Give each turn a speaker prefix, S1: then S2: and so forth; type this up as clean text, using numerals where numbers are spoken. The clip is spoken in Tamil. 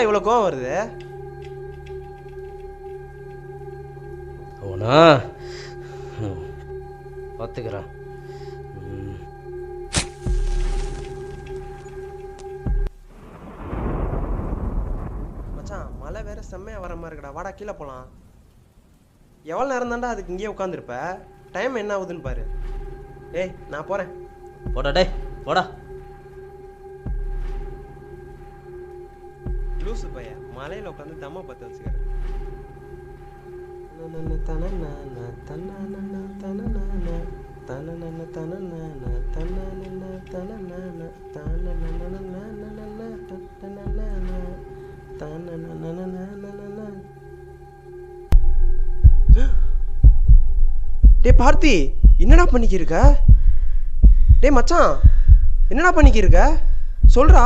S1: இவ்வளவு கோவம் வருது?
S2: அவனா பார்த்துக்கிறேன்.
S1: மச்சான் மழை வேற செம்மையா வர மாதிரி இருக்கடா. வாடா கீழே போலாம். எவ்வளவு நேரம் தான்டா அதுக்கு இங்கேயே உட்காந்துருப்ப? டைம் என்ன ஆகுதுன்னு பாரு. ஏய் நான் போறேன்.
S2: போடா டே போடா.
S1: லூசு பைய மலையில உட்காந்து தம்மா பத்த வச்சுக்கிறேன். டே பார்த்தி, என்னடா பண்ணிக்கிருக்க? டே மச்சான், என்னடா பண்ணிக்கிருக்க? சொல்றா.